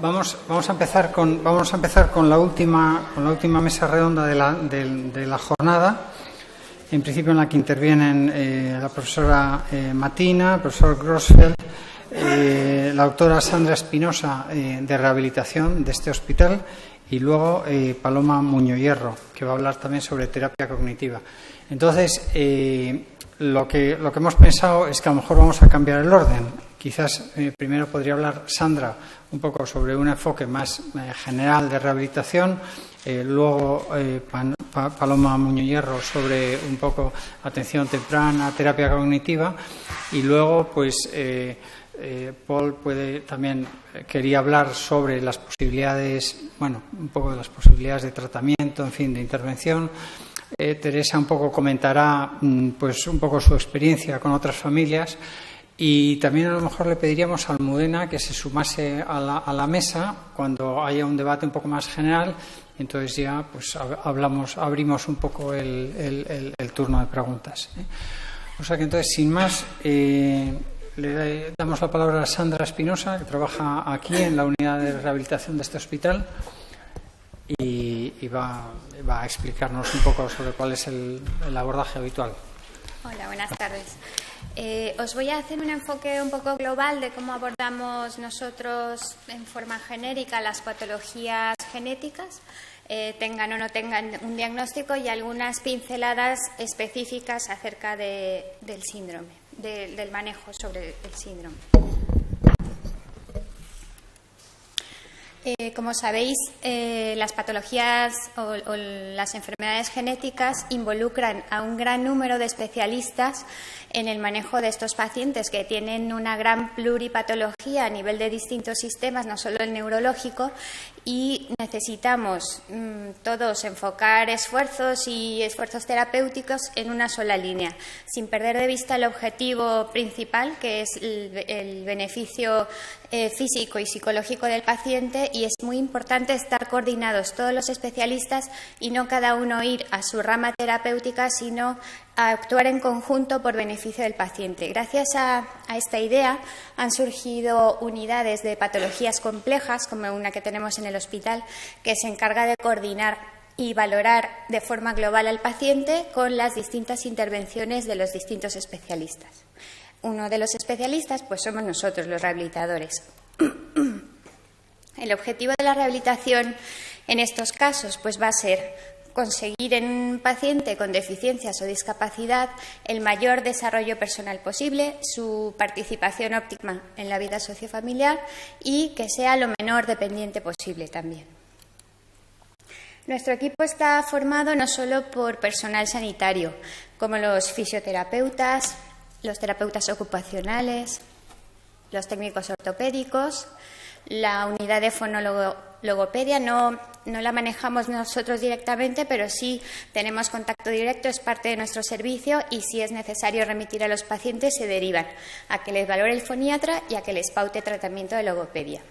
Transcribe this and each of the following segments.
Vamos a empezar con la última mesa redonda de la jornada. En principio, en la que intervienen la profesora Matina, el profesor Grossfeld, la doctora Sandra Espinosa, de rehabilitación de este hospital, y luego Paloma Muñoz Hierro, que va a hablar también sobre terapia cognitiva. Entonces, lo que hemos pensado es que a lo mejor vamos a cambiar el orden. Quizás primero podría hablar Sandra un poco sobre un enfoque más general de rehabilitación, luego Paloma Muñoz Hierro sobre un poco atención temprana, terapia cognitiva, y luego Paul quería hablar sobre las posibilidades, un poco de las posibilidades de tratamiento, en fin, de intervención. Teresa un poco comentará un poco su experiencia con otras familias. Y también a lo mejor le pediríamos a Almudena que se sumase a la mesa cuando haya un debate un poco más general. Entonces ya abrimos un poco el turno de preguntas. O sea que entonces, sin más, le damos la palabra a Sandra Espinosa, que trabaja aquí en la unidad de rehabilitación de este hospital, y va a explicarnos un poco sobre cuál es el abordaje habitual. Hola, buenas tardes. Os voy a hacer un enfoque un poco global de cómo abordamos nosotros en forma genérica las patologías genéticas, tengan o no tengan un diagnóstico, y algunas pinceladas específicas acerca del síndrome, del manejo sobre el síndrome. Como sabéis, las patologías o las enfermedades genéticas involucran a un gran número de especialistas en el manejo de estos pacientes, que tienen una gran pluripatología a nivel de distintos sistemas, no solo el neurológico, y necesitamos todos enfocar esfuerzos terapéuticos en una sola línea, sin perder de vista el objetivo principal, que es el beneficio físico y psicológico del paciente. Y es muy importante estar coordinados todos los especialistas y no cada uno ir a su rama terapéutica, sino a actuar en conjunto por beneficio del paciente. Gracias a esta idea han surgido unidades de patologías complejas, como una que tenemos en el hospital, que se encarga de coordinar y valorar de forma global al paciente con las distintas intervenciones de los distintos especialistas. Uno de los especialistas somos nosotros, los rehabilitadores. El objetivo de la rehabilitación en estos casos va a ser conseguir en un paciente con deficiencias o discapacidad el mayor desarrollo personal posible, su participación óptima en la vida sociofamiliar y que sea lo menor dependiente posible también. Nuestro equipo está formado no solo por personal sanitario, como los fisioterapeutas, los terapeutas ocupacionales, los técnicos ortopédicos. La unidad de fonologopedia no la manejamos nosotros directamente, pero sí tenemos contacto directo, es parte de nuestro servicio, y si es necesario remitir a los pacientes se derivan a que les valore el foniatra y a que les paute tratamiento de logopedia.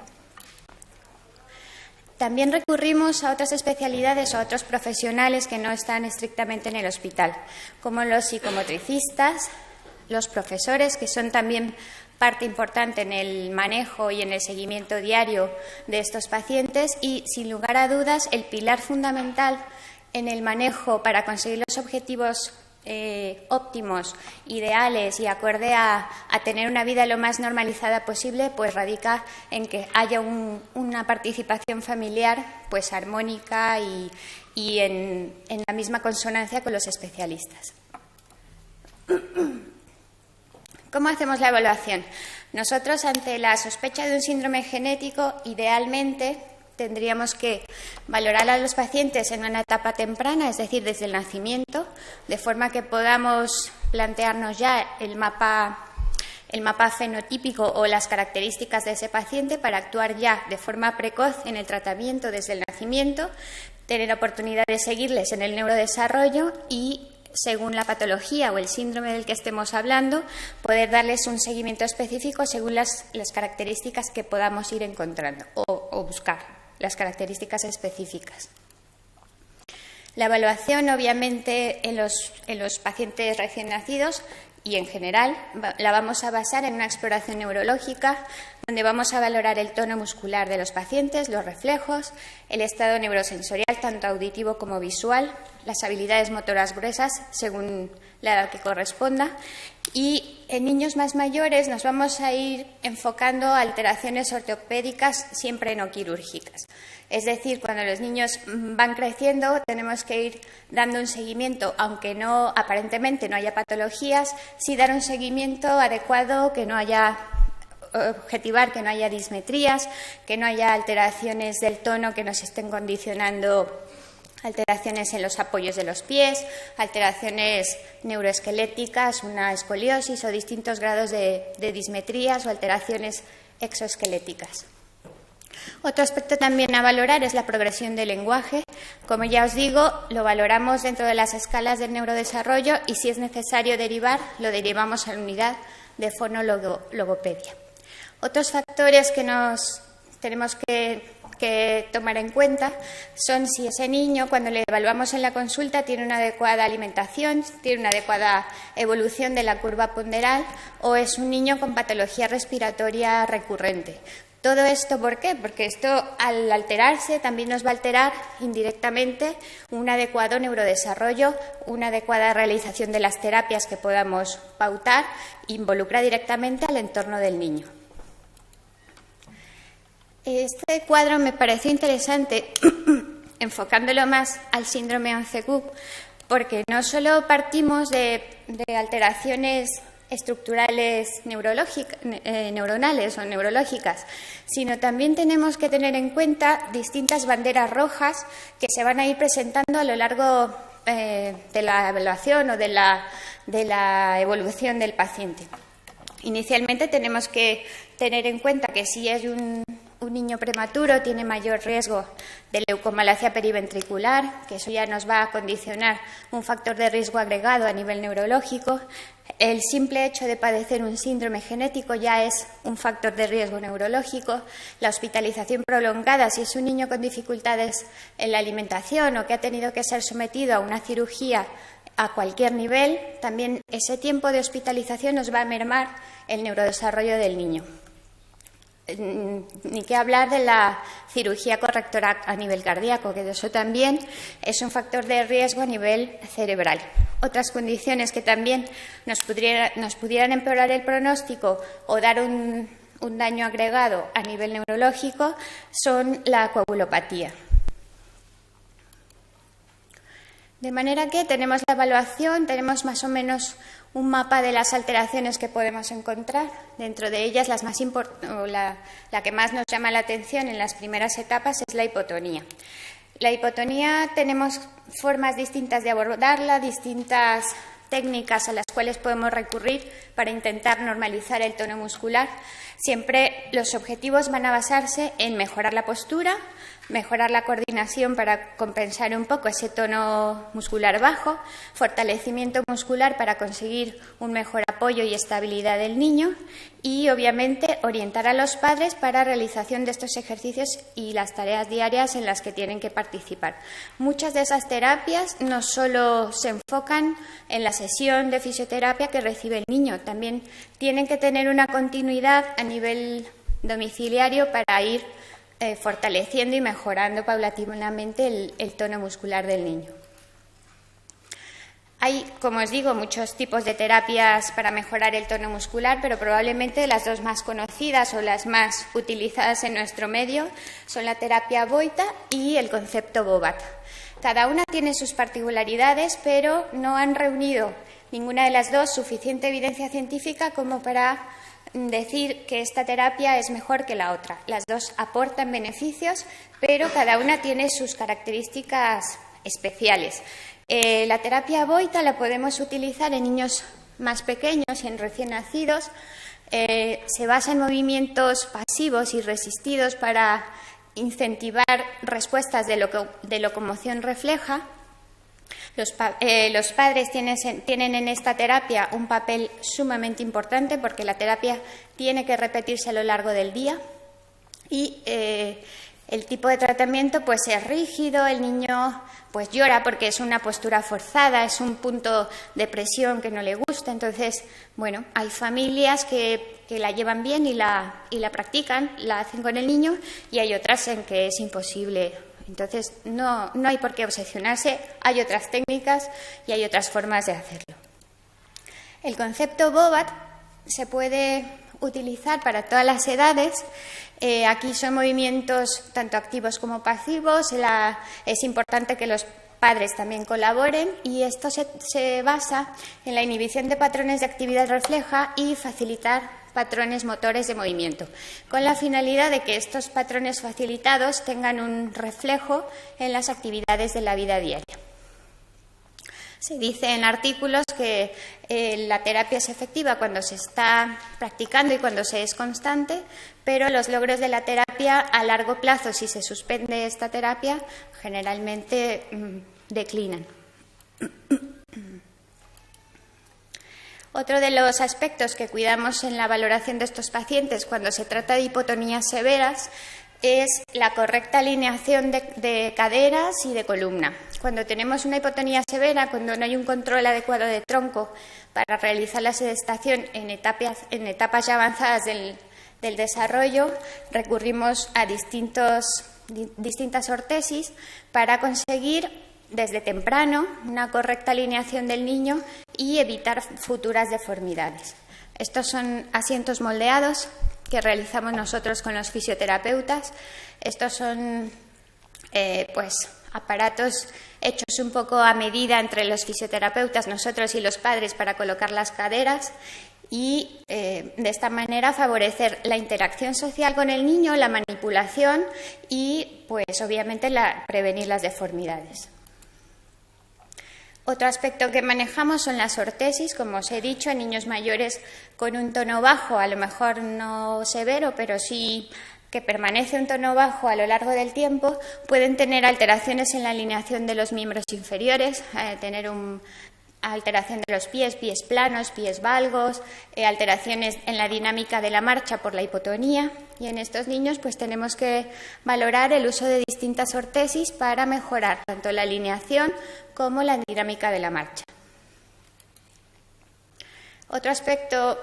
También recurrimos a otras especialidades o a otros profesionales que no están estrictamente en el hospital, como los psicomotricistas, los profesores, que son también parte importante en el manejo y en el seguimiento diario de estos pacientes, y, sin lugar a dudas, el pilar fundamental en el manejo para conseguir los objetivos óptimos, ideales y acorde a tener una vida lo más normalizada posible, radica en que haya una participación familiar armónica y en la misma consonancia con los especialistas. ¿Cómo hacemos la evaluación? Nosotros, ante la sospecha de un síndrome genético, idealmente tendríamos que valorar a los pacientes en una etapa temprana, es decir, desde el nacimiento, de forma que podamos plantearnos ya el mapa fenotípico o las características de ese paciente para actuar ya de forma precoz en el tratamiento desde el nacimiento, tener oportunidad de seguirles en el neurodesarrollo y, según la patología o el síndrome del que estemos hablando, poder darles un seguimiento específico según las características que podamos ir encontrando o buscar las características específicas. La evaluación, obviamente, en los pacientes recién nacidos y en general la vamos a basar en una exploración neurológica donde vamos a valorar el tono muscular de los pacientes, los reflejos, el estado neurosensorial, tanto auditivo como visual, las habilidades motoras gruesas, según la edad que corresponda. Y en niños más mayores nos vamos a ir enfocando a alteraciones ortopédicas siempre no quirúrgicas. Es decir, cuando los niños van creciendo tenemos que ir dando un seguimiento, aunque no aparentemente no haya patologías, sí dar un seguimiento adecuado, que no haya objetivar que no haya dismetrías, que no haya alteraciones del tono que nos estén condicionando, alteraciones en los apoyos de los pies, alteraciones neuroesqueléticas, una escoliosis o distintos grados de dismetrías o alteraciones exoesqueléticas. Otro aspecto también a valorar es la progresión del lenguaje. Como ya os digo, lo valoramos dentro de las escalas del neurodesarrollo y si es necesario derivar, lo derivamos a la unidad de fonologopedia. Otros factores que nos tenemos que tomar en cuenta son si ese niño, cuando le evaluamos en la consulta, tiene una adecuada alimentación, tiene una adecuada evolución de la curva ponderal o es un niño con patología respiratoria recurrente. Todo esto, ¿por qué? Porque esto, al alterarse, también nos va a alterar indirectamente un adecuado neurodesarrollo, una adecuada realización de las terapias que podamos pautar, involucra directamente al entorno del niño. Este cuadro me pareció interesante, enfocándolo más al síndrome 11-CUP, porque no solo partimos de alteraciones estructurales neuronales o neurológicas, sino también tenemos que tener en cuenta distintas banderas rojas que se van a ir presentando a lo largo de la evaluación o de la evolución del paciente. Inicialmente tenemos que tener en cuenta que si es un niño prematuro tiene mayor riesgo de leucomalacia periventricular, que eso ya nos va a condicionar un factor de riesgo agregado a nivel neurológico. El simple hecho de padecer un síndrome genético ya es un factor de riesgo neurológico. La hospitalización prolongada, si es un niño con dificultades en la alimentación o que ha tenido que ser sometido a una cirugía a cualquier nivel, también ese tiempo de hospitalización nos va a mermar el neurodesarrollo del niño. Ni que hablar de la cirugía correctora a nivel cardíaco, que eso también es un factor de riesgo a nivel cerebral. Otras condiciones que también nos pudieran empeorar el pronóstico o dar un daño agregado a nivel neurológico son la coagulopatía. De manera que tenemos la evaluación, tenemos más o menos un mapa de las alteraciones que podemos encontrar. Dentro de ellas, la que más nos llama la atención en las primeras etapas es la hipotonía. La hipotonía tenemos formas distintas de abordarla, distintas técnicas a las cuales podemos recurrir para intentar normalizar el tono muscular. Siempre los objetivos van a basarse en mejorar la postura, mejorar la coordinación para compensar un poco ese tono muscular bajo, fortalecimiento muscular para conseguir un mejor apoyo y estabilidad del niño y, obviamente, orientar a los padres para realización de estos ejercicios y las tareas diarias en las que tienen que participar. Muchas de esas terapias no solo se enfocan en la sesión de fisioterapia que recibe el niño, también tienen que tener una continuidad a nivel domiciliario para ir fortaleciendo y mejorando paulatinamente el tono muscular del niño. Hay, como os digo, muchos tipos de terapias para mejorar el tono muscular, pero probablemente las dos más conocidas o las más utilizadas en nuestro medio son la terapia Boita y el concepto Bobat. Cada una tiene sus particularidades, pero no han reunido ninguna de las dos suficiente evidencia científica como para decir que esta terapia es mejor que la otra. Las dos aportan beneficios, pero cada una tiene sus características especiales. La terapia Boita la podemos utilizar en niños más pequeños y en recién nacidos. Se basa en movimientos pasivos y resistidos para incentivar respuestas de locomoción refleja. Los padres tienen en esta terapia un papel sumamente importante porque la terapia tiene que repetirse a lo largo del día y El tipo de tratamiento pues es rígido, el niño pues llora porque es una postura forzada, es un punto de presión que no le gusta. Entonces, bueno, hay familias que la llevan bien y la practican, la hacen con el niño, y hay otras en que es imposible. Entonces, no hay por qué obsesionarse, hay otras técnicas y hay otras formas de hacerlo. El concepto BOBAT se puede utilizar para todas las edades. Aquí son movimientos tanto activos como pasivos. Es importante que los padres también colaboren, y esto se basa en la inhibición de patrones de actividad refleja y facilitar patrones motores de movimiento, con la finalidad de que estos patrones facilitados tengan un reflejo en las actividades de la vida diaria. Se dice en artículos que la terapia es efectiva cuando se está practicando y cuando se es constante, pero los logros de la terapia a largo plazo, si se suspende esta terapia, generalmente declinan. Otro de los aspectos que cuidamos en la valoración de estos pacientes cuando se trata de hipotonías severas es la correcta alineación de caderas y de columna. Cuando tenemos una hipotonía severa, cuando no hay un control adecuado de tronco para realizar la sedestación en etapas ya avanzadas del desarrollo, recurrimos a distintas ortesis para conseguir desde temprano una correcta alineación del niño y evitar futuras deformidades. Estos son asientos moldeados que realizamos nosotros con los fisioterapeutas. Estos son aparatos hechos un poco a medida entre los fisioterapeutas, nosotros y los padres, para colocar las caderas y de esta manera favorecer la interacción social con el niño, la manipulación y pues obviamente prevenir las deformidades. Otro aspecto que manejamos son las ortesis, como os he dicho, en niños mayores con un tono bajo, a lo mejor no severo, pero sí que permanece un tono bajo a lo largo del tiempo, pueden tener alteraciones en la alineación de los miembros inferiores, tener alteración de los pies planos, pies valgos, alteraciones en la dinámica de la marcha por la hipotonía, y en estos niños pues tenemos que valorar el uso de distintas ortesis para mejorar tanto la alineación como la dinámica de la marcha. Otro aspecto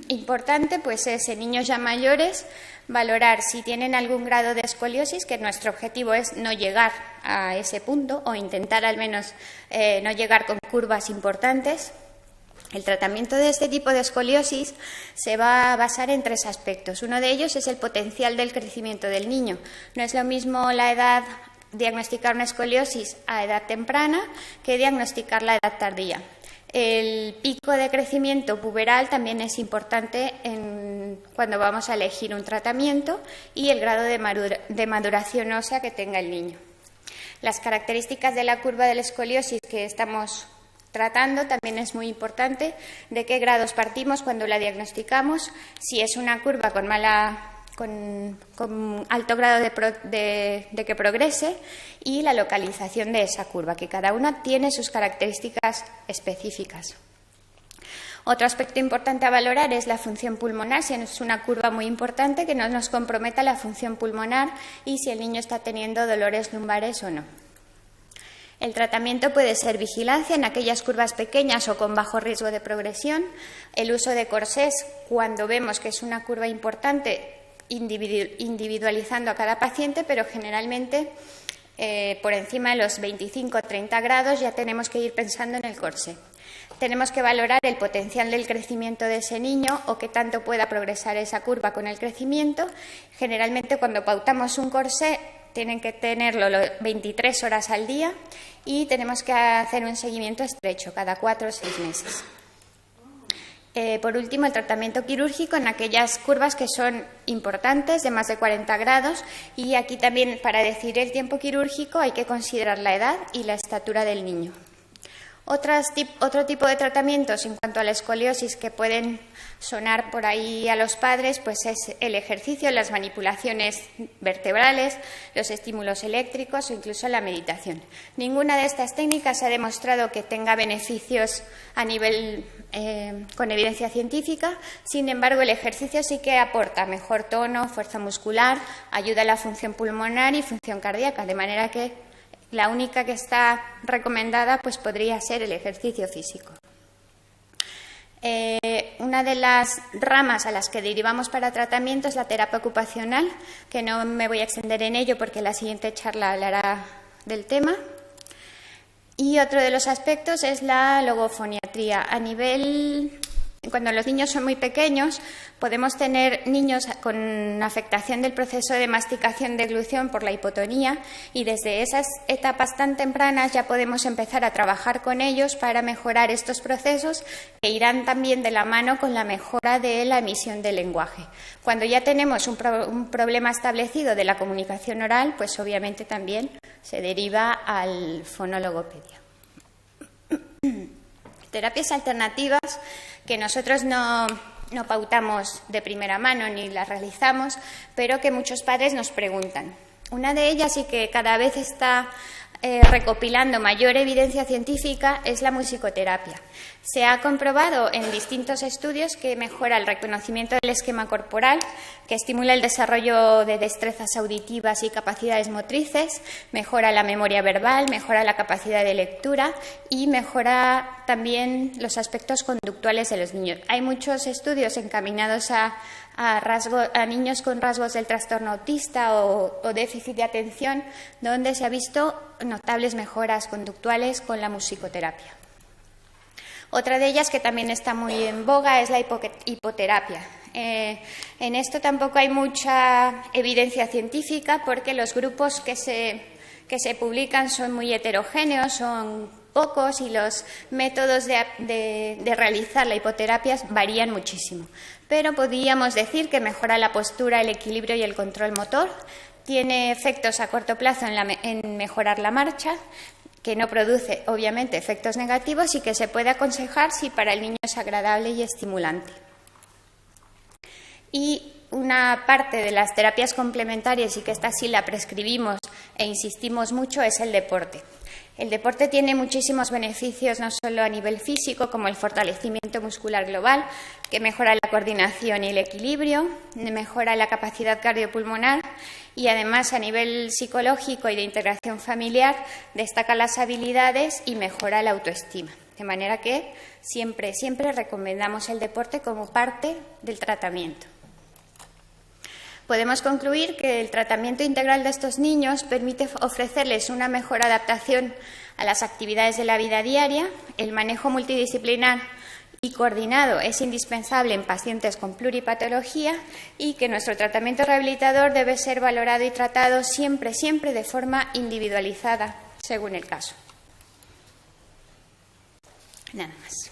importante pues es en niños ya mayores valorar si tienen algún grado de escoliosis, que nuestro objetivo es no llegar a ese punto o intentar al menos no llegar con curvas importantes. El tratamiento de este tipo de escoliosis se va a basar en 3 aspectos. Uno de ellos es el potencial del crecimiento del niño. No es lo mismo diagnosticar una escoliosis a edad temprana que diagnosticar la edad tardía. El pico de crecimiento puberal también es importante cuando vamos a elegir un tratamiento, y el grado de maduración ósea que tenga el niño. Las características de la curva de la escoliosis que estamos tratando también es muy importante, de qué grados partimos cuando la diagnosticamos, si es una curva con alto grado de que progrese, y la localización de esa curva, que cada una tiene sus características específicas. Otro aspecto importante a valorar es la función pulmonar, si es una curva muy importante que no nos comprometa la función pulmonar y si el niño está teniendo dolores lumbares o no. El tratamiento puede ser vigilancia en aquellas curvas pequeñas o con bajo riesgo de progresión, el uso de corsés cuando vemos que es una curva importante, individualizando a cada paciente, pero generalmente por encima de los 25 o 30 grados ya tenemos que ir pensando en el corsé. Tenemos que valorar el potencial del crecimiento de ese niño o qué tanto pueda progresar esa curva con el crecimiento. Generalmente cuando pautamos un corsé tienen que tenerlo 23 horas al día y tenemos que hacer un seguimiento estrecho cada 4 o 6 meses. Por último, el tratamiento quirúrgico en aquellas curvas que son importantes, de más de 40 grados, y aquí también para decidir el tiempo quirúrgico hay que considerar la edad y la estatura del niño. Otro tipo de tratamientos en cuanto a la escoliosis que pueden sonar por ahí a los padres, pues es el ejercicio, las manipulaciones vertebrales, los estímulos eléctricos o incluso la meditación. Ninguna de estas técnicas ha demostrado que tenga beneficios a nivel con evidencia científica. Sin embargo, el ejercicio sí que aporta mejor tono, fuerza muscular, ayuda a la función pulmonar y función cardíaca, de manera que la única que está recomendada pues podría ser el ejercicio físico. Una de las ramas a las que derivamos para tratamiento es la terapia ocupacional, que no me voy a extender en ello porque la siguiente charla hablará del tema. Y otro de los aspectos es la logofoniatría. Cuando los niños son muy pequeños, podemos tener niños con afectación del proceso de masticación deglución por la hipotonía, y desde esas etapas tan tempranas ya podemos empezar a trabajar con ellos para mejorar estos procesos, que irán también de la mano con la mejora de la emisión del lenguaje. Cuando ya tenemos un problema establecido de la comunicación oral, pues obviamente también se deriva al fonologopedia. Terapias alternativas que nosotros no pautamos de primera mano ni las realizamos, pero que muchos padres nos preguntan. Una de ellas, y que cada vez está recopilando mayor evidencia científica, es la musicoterapia. Se ha comprobado en distintos estudios que mejora el reconocimiento del esquema corporal, que estimula el desarrollo de destrezas auditivas y capacidades motrices, mejora la memoria verbal, mejora la capacidad de lectura y mejora también los aspectos conductuales de los niños. Hay muchos estudios encaminados a niños con rasgos del trastorno autista o déficit de atención, donde se ha visto notables mejoras conductuales con la musicoterapia. Otra de ellas, que también está muy en boga, es la hipoterapia. En esto tampoco hay mucha evidencia científica, porque los grupos que se publican son muy heterogéneos, son pocos, y los métodos de realizar la hipoterapia varían muchísimo. Pero podríamos decir que mejora la postura, el equilibrio y el control motor, tiene efectos a corto plazo en mejorar la marcha, que no produce, obviamente, efectos negativos, y que se puede aconsejar si para el niño es agradable y estimulante. Y una parte de las terapias complementarias, y que esta sí la prescribimos e insistimos mucho, es el deporte. El deporte tiene muchísimos beneficios, no solo a nivel físico, como el fortalecimiento muscular global, que mejora la coordinación y el equilibrio, mejora la capacidad cardiopulmonar, y además a nivel psicológico y de integración familiar destaca las habilidades y mejora la autoestima. De manera que siempre recomendamos el deporte como parte del tratamiento. Podemos concluir que el tratamiento integral de estos niños permite ofrecerles una mejor adaptación a las actividades de la vida diaria. El manejo multidisciplinar y coordinado es indispensable en pacientes con pluripatología, y que nuestro tratamiento rehabilitador debe ser valorado y tratado siempre de forma individualizada, según el caso. Nada más.